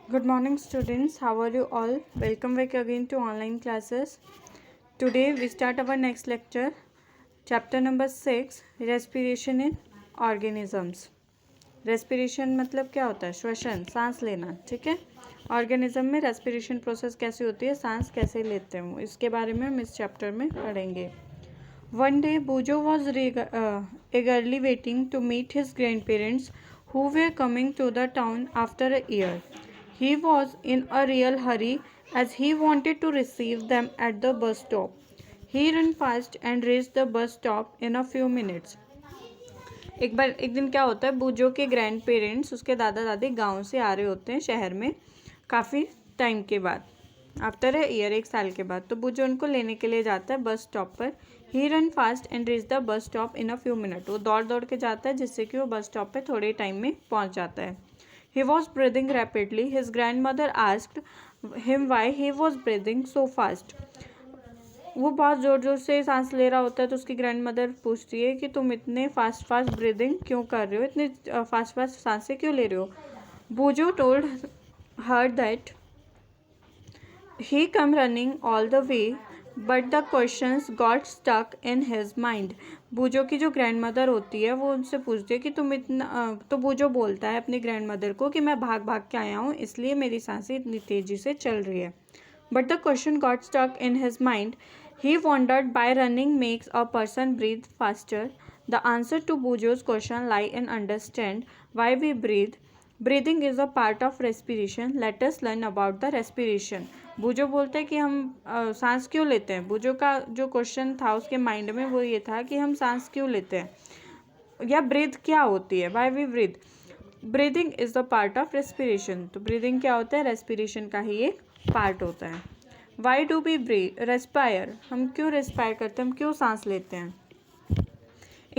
Good morning, students. How are you all? Welcome back again to online classes. Today we start our next lecture, chapter number 6, respiration in organisms. Respiration मतलब क्या होता है? श्वसन, सांस लेना. ठीक है. ऑर्गेनिज्म में रेस्पिरेशन प्रोसेस कैसी होती है, सांस कैसे लेते हैं, इसके बारे में हम इस चैप्टर में पढ़ेंगे. One day Bujo was eagerly waiting to meet his grandparents who were coming to the town after a year. He was in a real hurry as he wanted to receive them at the bus stop. He ran fast and reached the bus stop in a few minutes. एक दिन क्या होता है, बूजो के grand parents, उसके दादा दादी गांव से आ रहे होते हैं शहर में काफ़ी टाइम के बाद, आफ्टर अ ईयर, 1 साल के बाद. तो बूजो उनको लेने के लिए जाता है बस स्टॉप पर. He run fast and reach the bus stop in a few minute. वो दौड़ दौड़ के जाता है जिससे कि वो बस स्टॉप पे थोड़े टाइम में पहुंच जाता है. He was breathing rapidly. His grand mother asked him why he was breathing so fast. वो बहुत ज़ोर ज़ोर से सांस ले रहा होता है तो उसकी ग्रैंड मदर पूछती है कि तुम इतने फास्ट फास्ट ब्रीदिंग क्यों कर रहे हो, इतने फास्ट फास्ट सांसें क्यों ले रहे हो. Boojo told her that he come running all the way but the questions got stuck in his mind. बूजो की जो ग्रैंड मदर होती है वो उनसे पूछती है कि तुम इतना तो बूजो बोलता है अपनी ग्रैंड मदर को कि मैं भाग भाग के आया हूँ इसलिए मेरी सांसें इतनी तेज़ी से चल रही है. But the question got stuck in his mind. He wondered by running makes a person breathe faster. The answer to Boojo's question lie in understand why we breathe. Breathing is a part of respiration. Let us learn about the respiration. Boojo बोलता है कि हम सांस क्यों लेते हैं. बूजो का जो क्वेश्चन था उसके माइंड में वो ये था कि हम सांस क्यों लेते हैं या ब्रीथ क्या होती है, why we breathe. Breathing is the part of respiration. तो ब्रीदिंग क्या होता है, रेस्पिरेशन का ही एक पार्ट होता है. Why do we respire. हम क्यों रेस्पायर करते हैं, हम क्यों सांस लेते हैं.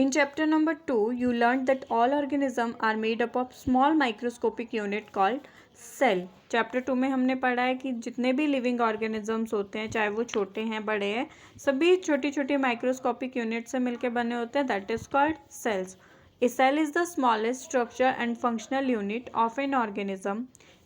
In chapter number 2, you learned that all organisms are made up of small microscopic unit called cell. Chapter 2 में हमने पढ़ा है कि जितने भी लिविंग ऑर्गेनिजम्स होते हैं, चाहे वो छोटे हैं बड़े हैं, सभी छोटी छोटी माइक्रोस्कोपिक यूनिट से मिलकर बने होते हैं. That is called cells. A cell is the smallest structure and functional unit of an organism.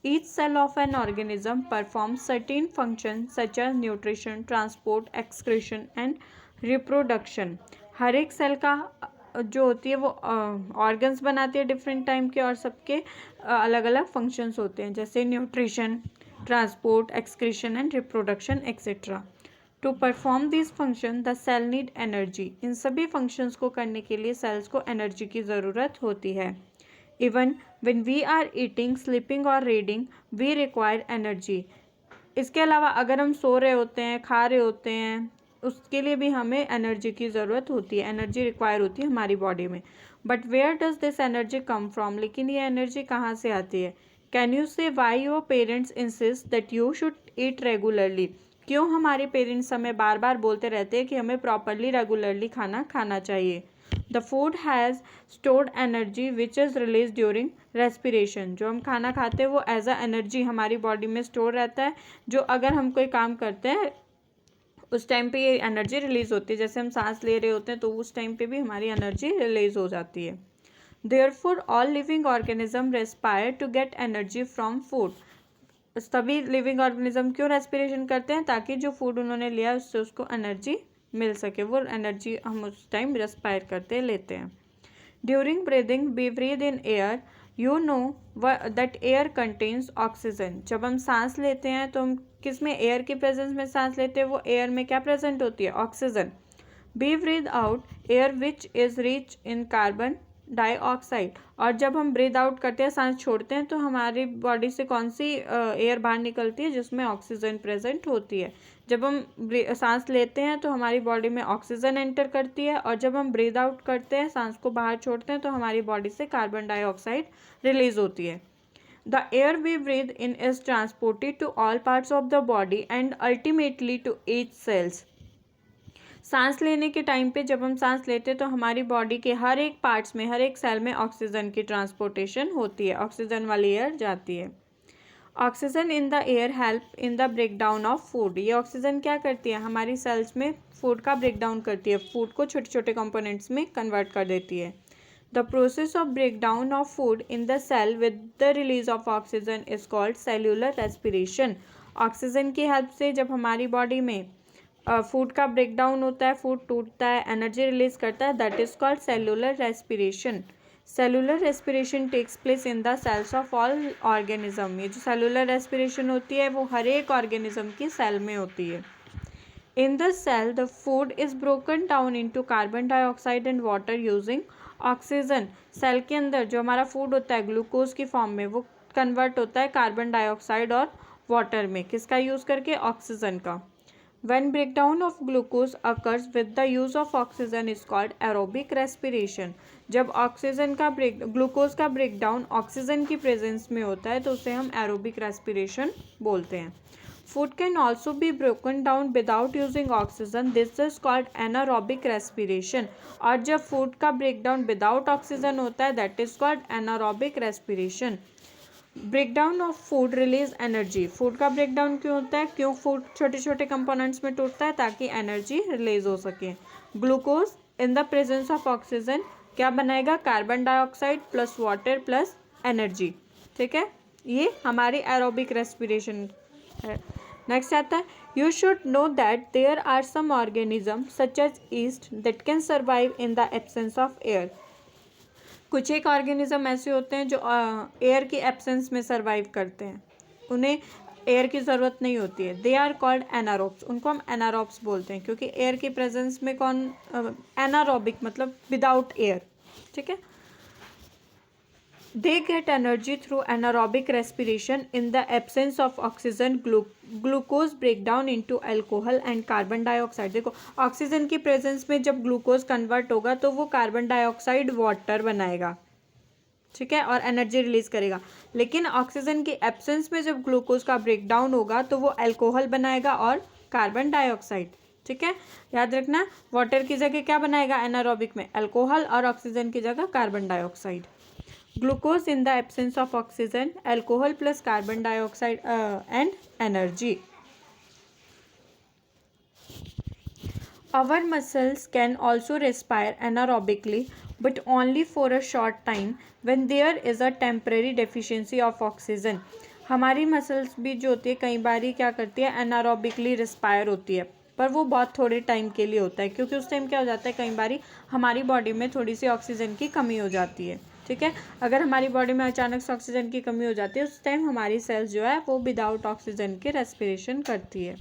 Each cell of an organism performs certain functions such as nutrition, transport, excretion and reproduction. हर एक cell का जो होती है वो organs बनाती है different time के और सबके अलग अलग फंक्शंस होते हैं जैसे nutrition, transport, excretion and reproduction etcetera. To perform this function the cell need energy. इन सभी फंक्शंस को करने के लिए सेल्स को एनर्जी की ज़रूरत होती है. Even when we are eating, sleeping और रीडिंग वी रिक्वायर एनर्जी. इसके अलावा अगर हम सो रहे होते हैं, खा रहे होते हैं, उसके लिए भी हमें एनर्जी की ज़रूरत होती है, एनर्जी रिक्वायर होती है हमारी बॉडी में. But where does this energy come from. लेकिन ये एनर्जी कहाँ से आती है. Can you say why your parents insist that you should eat regularly. क्यों हमारे पेरेंट्स हमें बार बार बोलते रहते हैं कि हमें प्रॉपरली रेगुलरली खाना खाना चाहिए. The food has stored energy which is release during respiration. जो हम खाना खाते हैं वो एज अ एनर्जी हमारी बॉडी में स्टोर रहता है, जो अगर हम कोई काम करते हैं उस टाइम पे ये एनर्जी रिलीज़ होती है. जैसे हम सांस ले रहे होते हैं तो उस टाइम पे भी हमारी एनर्जी रिलीज़ हो जाती है. Therefore all living organism respire to get energy from food. सभी लिविंग ऑर्गेनिज्म क्यों रेस्पिरेशन करते हैं, ताकि जो फूड उन्होंने लिया उससे उसको एनर्जी मिल सके. वो एनर्जी हम उस टाइम रेस्पायर करते लेते हैं. During breathing we breathe in air. You know that air contains oxygen. जब हम सांस लेते हैं तो हम किस में, एयर की प्रेजेंस में सांस लेते हैं. वो एयर में क्या प्रेजेंट होती है, oxygen. We breathe out air which is rich in carbon dioxide. और जब हम ब्रीद आउट करते हैं, सांस छोड़ते हैं, तो हमारी बॉडी से कौन सी एयर बाहर निकलती है जिसमें ऑक्सीजन प्रेजेंट होती है. जब हम सांस लेते हैं तो हमारी बॉडी में ऑक्सीजन एंटर करती है और जब हम ब्रीद आउट करते हैं, सांस को बाहर छोड़ते हैं, तो हमारी बॉडी से कार्बन डाइऑक्साइड रिलीज होती है. The air we breathe in is transported to all parts of the body and ultimately to each cells. सांस लेने के टाइम पे जब हम सांस लेते हैं तो हमारी बॉडी के हर एक पार्ट्स में, हर एक सेल में ऑक्सीजन की ट्रांसपोर्टेशन होती है, ऑक्सीजन वाली एयर जाती है. Oxygen in the air help in the break down of food. ये ऑक्सीजन क्या करती है, हमारी सेल्स में फूड का ब्रेक डाउन करती है, फूड को छोटे छोटे कंपोनेंट्स में कन्वर्ट कर देती है. The process of breakdown of food in the cell with the release of oxygen is called cellular respiration. Oxygen की हेल्प से जब हमारी बॉडी में फूड का ब्रेकडाउन होता है, फूड टूटता है, एनर्जी रिलीज करता है, that is called cellular respiration. Cellular respiration takes place in the cells of all organism. ये जो सेलुलर रेस्पिरेशन होती है वो हर एक ऑर्गेनिज्म की सेल में होती है. In the cell, the food is broken down into carbon dioxide and water using oxygen. Cell के अंदर जो हमारा फूड होता है ग्लूकोज की फॉर्म में, वो कन्वर्ट होता है कार्बन डाइऑक्साइड और वाटर में. किसका यूज़ करके? ऑक्सीजन का. When breakdown of glucose occurs with the use of oxygen is called aerobic respiration. जब ऑक्सीजन का ग्लूकोज का ब्रेकडाउन ऑक्सीजन की प्रेजेंस में होता है तो उसे हम एरोबिक रेस्पिरेशन बोलते हैं. Food can also be broken down without using oxygen. This is called anaerobic respiration. और जब फूड का ब्रेकडाउन विदाउट ऑक्सीजन होता है that is called anaerobic respiration. Breakdown of food release energy. Food का breakdown क्यों होता है? क्यों फूड छोटे छोटे कंपोनेंट्स में टूटता है? ताकि एनर्जी रिलीज हो सके. Glucose in the presence of oxygen क्या बनाएगा? Carbon dioxide plus water plus energy. ठीक है, ये हमारी एरोबिक रेस्पिरेशन है. नेक्स्ट आता है, you should know that there are some organism such as yeast that can survive in the absence of air. कुछ एक ऑर्गेनिज्म ऐसे होते हैं जो एयर की एब्सेंस में सर्वाइव करते हैं, उन्हें एयर की ज़रूरत नहीं होती है. They are called anaerobes. उनको हम एनारोब्स बोलते हैं क्योंकि एयर की प्रेजेंस में एनारोबिक मतलब विदाउट एयर. ठीक है. They get energy through anaerobic respiration. In the absence of oxygen, glucose break down into alcohol and carbon dioxide. देखो ऑक्सीजन की प्रेजेंस में जब ग्लूकोज कन्वर्ट होगा तो वो कार्बन डाइऑक्साइड वाटर बनाएगा. ठीक है, और एनर्जी रिलीज करेगा. लेकिन ऑक्सीजन की एब्सेंस में जब ग्लूकोज का ब्रेक डाउन होगा तो वो अल्कोहल बनाएगा और कार्बन डाइऑक्साइड. ठीक है, याद रखना. वाटर की जगह क्या बनाएगा एनारोबिक में? अल्कोहल, और ऑक्सीजन की जगह carbon dioxide. Glucose in the absence of oxygen, alcohol plus carbon dioxide and energy. Our muscles can also respire anaerobically, but only for a short time when there is a temporary deficiency of oxygen. हमारी muscles भी जो होती है कई बार क्या करती है? Anaerobically respire होती है, पर वो बहुत थोड़े टाइम के लिए होता है क्योंकि उस टाइम क्या हो जाता है, कई बार हमारी बॉडी में थोड़ी सी ऑक्सीजन की कमी हो जाती है. ठीक है, अगर हमारी बॉडी में अचानक से ऑक्सीजन की कमी हो जाती है उस टाइम हमारी सेल्स जो है वो विदाउट ऑक्सीजन के रेस्पिरेशन करती है.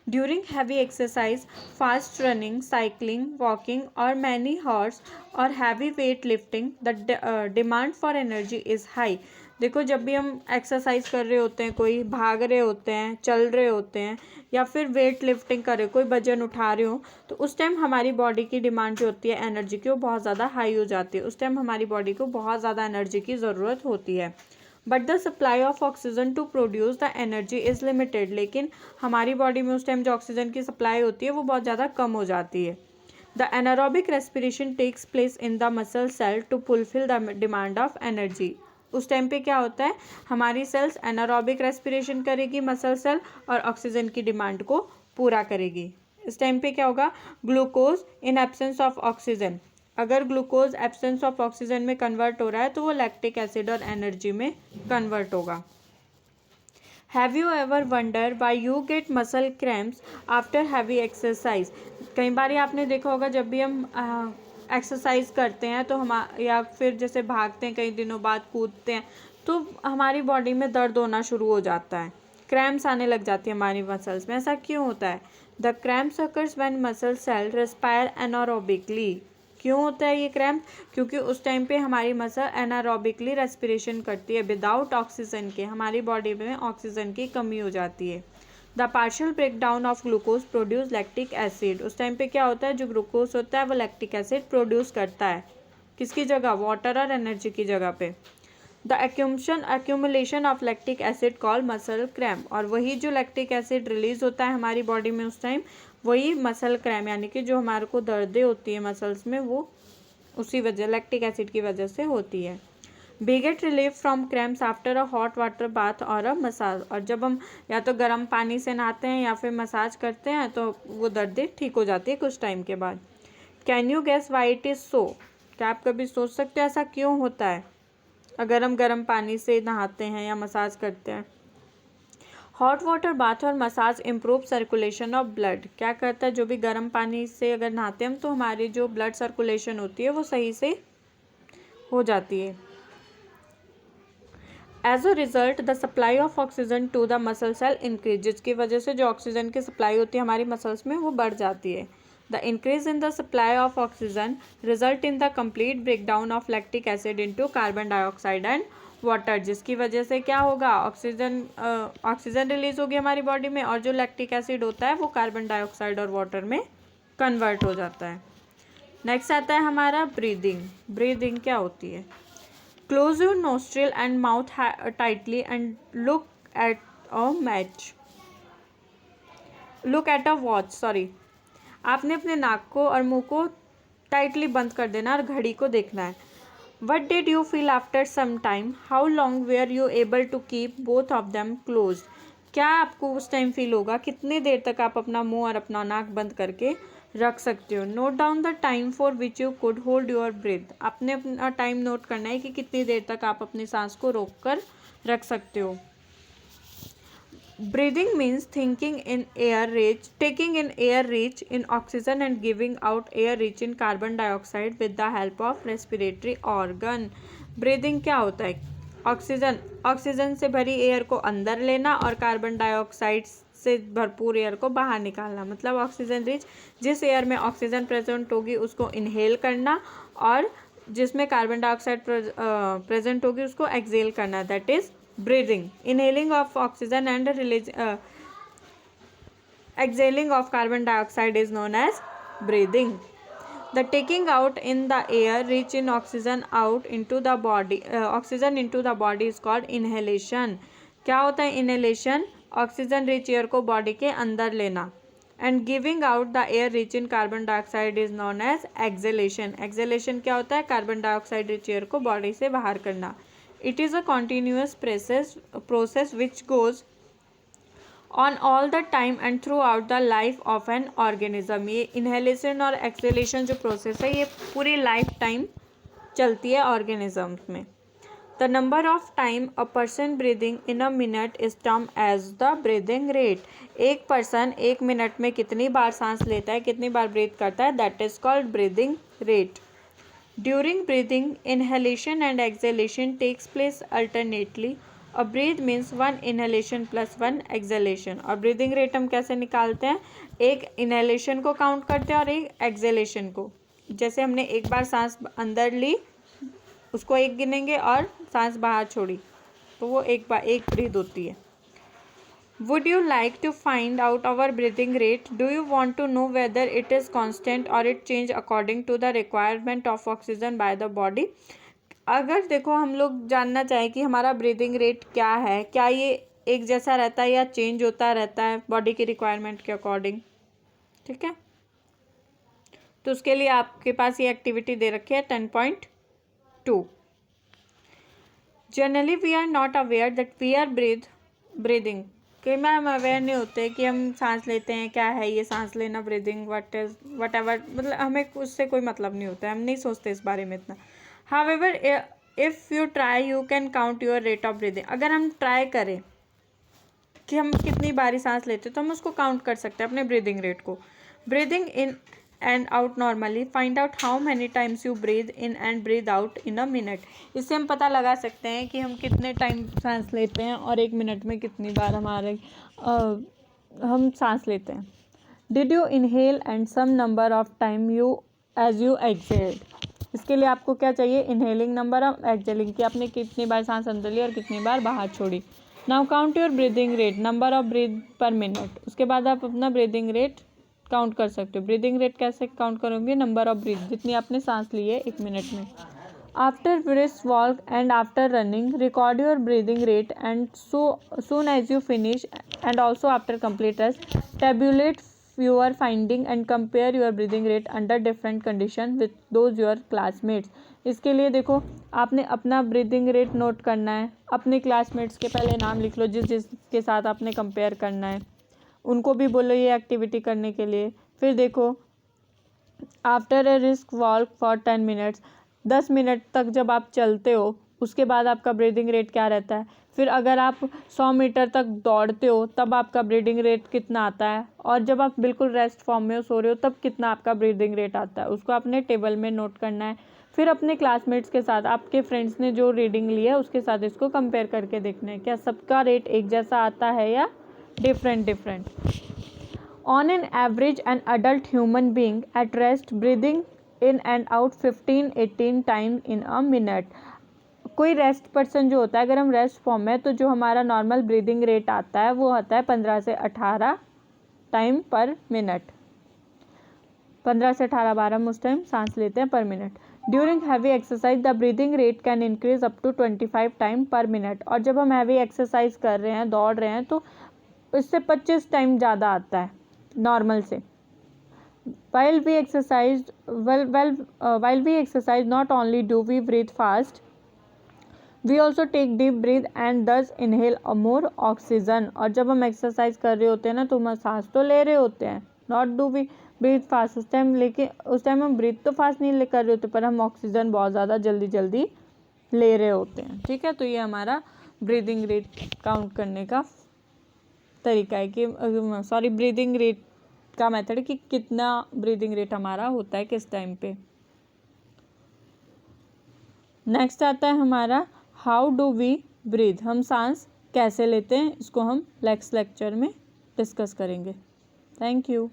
During heavy exercise, fast running, cycling, walking और मैनी हॉर्स और heavy weight lifting, the demand for energy is high. देखो जब भी हम एक्सरसाइज कर रहे होते हैं, कोई भाग रहे होते हैं, चल रहे होते हैं, या फिर वेट लिफ्टिंग कर रहे हो, कोई वजन उठा रहे हो, तो उस टाइम हमारी बॉडी की डिमांड जो होती है एनर्जी की वो बहुत ज़्यादा हाई हो जाती है. उस टाइम हमारी बॉडी को बहुत ज़्यादा एनर्जी की ज़रूरत होती है. But the supply of oxygen to produce the energy is limited. लेकिन हमारी बॉडी में उस टाइम जो ऑक्सीजन की सप्लाई होती है वो बहुत ज़्यादा कम हो जाती है. The anaerobic respiration takes place in the muscle cell to fulfil the demand of energy. उस टाइम पे क्या होता है, हमारी सेल्स एनारोबिक रेस्पिरेशन करेगी मसल सेल और ऑक्सीजन की डिमांड को पूरा करेगी. इस टाइम पे क्या होगा? Glucose in absence of oxygen. अगर ग्लूकोज एब्सेंस ऑफ ऑक्सीजन में कन्वर्ट हो रहा है तो वो लैक्टिक एसिड और एनर्जी में कन्वर्ट होगा. Have you ever wonder why you get muscle cramps after heavy exercise. कई बार आपने देखा होगा जब भी हम एक्सरसाइज करते हैं तो हम या फिर जैसे भागते हैं कई दिनों बाद, कूदते हैं, तो हमारी बॉडी में दर्द होना शुरू हो जाता है, क्रैम्प्स आने लग जाती है हमारी मसल्स में. ऐसा क्यों होता है? The cramps occurs when muscle cell respire anaerobically. क्यों होता है ये क्रैम्प? क्योंकि उस टाइम पे हमारी मसल एनारोबिकली रेस्पिरेशन करती है विदाउट ऑक्सीजन के. हमारी बॉडी में ऑक्सीजन की कमी हो जाती है. The partial break down of glucose produce lactic acid. उस टाइम पे क्या होता है, जो ग्लूकोज होता है वो लैक्टिक एसिड प्रोड्यूस करता है. किसकी जगह? वाटर और एनर्जी की जगह पे. The accumulation of lactic acid call muscle cramp. और वही जो लैक्टिक एसिड रिलीज होता है हमारी बॉडी में उस टाइम, वही मसल क्रैम्प, यानी कि जो हमारे को दर्दें होती है मसल्स में वो उसी वजह लैक्टिक एसिड की वजह से होती है. We get relief from cramps after a hot water bath or a massage. और जब हम या तो गर्म पानी से नहाते हैं या फिर मसाज करते हैं तो वो दर्दें ठीक हो जाती है कुछ टाइम के बाद. Can you guess why it is so. क्या आप कभी सोच सकते हो ऐसा क्यों होता है अगर हम गर्म पानी से नहाते हैं या मसाज करते हैं? हॉट वाटर बाथ और massage improve circulation of blood. क्या करता है, जो भी गर्म पानी से अगर नहाते हैं हम तो हमारी जो ब्लड सर्कुलेशन होती है वो सही से हो जाती है। As a result the supply of oxygen to the muscle cell increase, जिसकी वजह से जो ऑक्सीजन की सप्लाई होती है हमारी मसल्स में वो बढ़ जाती है। The increase in the supply of oxygen result in the complete breakdown of lactic acid into carbon dioxide and water, जिसकी वजह से क्या होगा, ऑक्सीजन रिलीज होगी हमारी बॉडी में और जो लैक्टिक एसिड होता है वो कार्बन डाइऑक्साइड और वाटर में कन्वर्ट हो जाता है। नेक्स्ट आता है हमारा ब्रीदिंग। ब्रीदिंग क्या होती है? Close your nostril and mouth tightly and look at a watch. Sorry, आपने अपने नाक को और मुंह को टाइटली बंद कर देना और घड़ी को देखना है। What did you feel after some time? How long were you able to keep both of them closed? क्या आपको उस टाइम फील होगा, कितनी देर तक आप अपना मुंह और अपना नाक बंद करके रख सकते हो? Note down the time for which you could hold your breath. आपने अपना टाइम नोट करना है कि कितनी देर तक आप अपनी सांस को रोक कर रख सकते हो। Breathing means taking in air rich in oxygen and giving out air rich in carbon dioxide with the help of respiratory organ. Breathing क्या होता है? ऑक्सीजन से भरी एयर को अंदर लेना और कार्बन डाइऑक्साइड से भरपूर एयर को बाहर निकालना। मतलब ऑक्सीजन रिच, जिस एयर में ऑक्सीजन प्रेजेंट होगी उसको इनहेल करना और जिसमें कार्बन डाइऑक्साइड प्रेजेंट होगी उसको एक्सहेल करना, that is breathing. Inhaling of oxygen and exhaling of carbon dioxide is known as breathing. The taking out in the air rich in oxygen out into the body is called inhalation. क्या होता है inhalation? Oxygen rich air को body के अंदर लेना। and giving out the air rich in carbon dioxide is known as exhalation. exhalation क्या होता है? कार्बन डाइऑक्साइड रिच एयर को बॉडी से बाहर करना। It is a continuous process which goes on all the time and throughout the life of an organism. ये inhalation और exhalation जो process है ये पूरी लाइफ टाइम चलती है organisms में। The number of time a person breathing in a minute is termed as the breathing rate. एक पर्सन एक मिनट में कितनी बार सांस लेता है, कितनी बार ब्रीथ करता है, that is called breathing rate. During breathing, inhalation and exhalation takes place alternately. A breath means one inhalation plus one exhalation. और breathing rate हम कैसे निकालते हैं? एक inhalation को काउंट करते हैं और एक exhalation को। जैसे हमने एक बार सांस अंदर ली उसको एक गिनेंगे और सांस बाहर छोड़ी तो वो एक ब्रीथ होती है। Would you like to find out our breathing rate? Do you want to know whether it is constant or it change according to the requirement of oxygen by the body? अगर देखो हम लोग जानना चाहें कि हमारा ब्रीदिंग रेट क्या है, क्या ये एक जैसा रहता है या चेंज होता रहता है बॉडी की रिक्वायरमेंट के अकॉर्डिंग, ठीक है? तो उसके लिए आपके पास ये एक्टिविटी दे रखी है 10.2. Generally we are not aware that we are breathing. कई बार हम अवेयर नहीं होते कि हम सांस लेते हैं, क्या है ये सांस लेना, ब्रीदिंग वट एवर, मतलब हमें उससे कोई मतलब नहीं होता है, हम नहीं सोचते इस बारे में इतना। However if you try you can count your rate of breathing. अगर हम ट्राई करें कि हम कितनी बारी सांस लेते हैं तो हम उसको काउंट कर सकते हैं अपने ब्रीदिंग रेट को। Breathing in and out normally, find out how many times you breathe in and breathe out in a minute. इससे हम पता लगा सकते हैं कि हम कितने टाइम सांस लेते हैं और एक मिनट में कितनी बार हम सांस लेते हैं। Did you inhale and some number of time as you exhaled. इसके लिए आपको क्या चाहिए? इनहेलिंग नंबर ऑफ एक्सहेलिंग, कि आपने कितनी बार सांस अंदर ली और कितनी बार बाहर छोड़ी। Now count your breathing rate, number of breath पर मिनट। उसके बाद आप अपना ब्रीदिंग रेट काउंट कर सकते हो। ब्रीदिंग रेट कैसे काउंट करोगे? नंबर ऑफ ब्रीथ, जितनी आपने सांस ली है एक मिनट में। After brisk walk and after running record your breathing rate and soon as you finish and also after complete rest tabulate your finding and compare your breathing rate under different condition with those your classmates. इसके लिए देखो आपने अपना breathing rate note करना है, अपने classmates के पहले नाम लिख लो जिसके साथ आपने कंपेयर करना है, उनको भी बोलो ये एक्टिविटी करने के लिए। फिर देखो after a risk walk for 10 minutes 10 minute तक जब आप चलते हो उसके बाद आपका ब्रीदिंग रेट क्या रहता है, फिर अगर आप 100 मीटर तक दौड़ते हो तब आपका ब्रीदिंग रेट कितना आता है, और जब आप बिल्कुल रेस्ट फॉर्म में सो रहे हो तब कितना आपका ब्रीदिंग रेट आता है, उसको आपने टेबल में नोट करना है। फिर अपने क्लासमेट्स के साथ, आपके फ्रेंड्स ने जो रीडिंग ली है उसके साथ इसको कंपेयर करके देखना है क्या सबका रेट एक जैसा आता है या different. On an average an adult human being at rest breathing in and out 15-18 time in a minute. कोई रेस्ट पर्सन जो होता है, अगर हम रेस्ट फॉर्म में, तो जो हमारा नॉर्मल ब्रीदिंग रेट आता है वो आता है 15 से 18 टाइम पर मिनट। 15 से 18 बार हम उस टाइम सांस लेते हैं per minute. During heavy exercise the breathing rate can increase up to 25 time per minute. और जब हम हैवी एक्सरसाइज कर रहे हैं, दौड़ रहे हैं, तो इससे 25 टाइम ज़्यादा आता है नॉर्मल से। While we exercise, not only do we breathe fast, we also take deep breath and thus inhale a more oxygen। और जब हम एक्सरसाइज कर रहे होते हैं ना, तो हम सांस तो ले रहे होते हैं, not do we breathe fast उस टाइम, लेकिन उस टाइम हम ब्रीथ तो फास्ट नहीं कर रहे होते, पर हम ऑक्सीजन बहुत ज़्यादा जल्दी ले रहे होते हैं। ठीक है, तो ये हमारा ब्रीदिंग रेट काउंट करने का तरीका है कि ब्रीदिंग रेट का मेथड कि कितना ब्रीदिंग रेट हमारा होता है किस टाइम पे। नेक्स्ट आता है हमारा हाउ डू वी ब्रीथ, हम सांस कैसे लेते हैं, इसको हम नेक्स्ट लेक्चर में डिस्कस करेंगे। Thank you.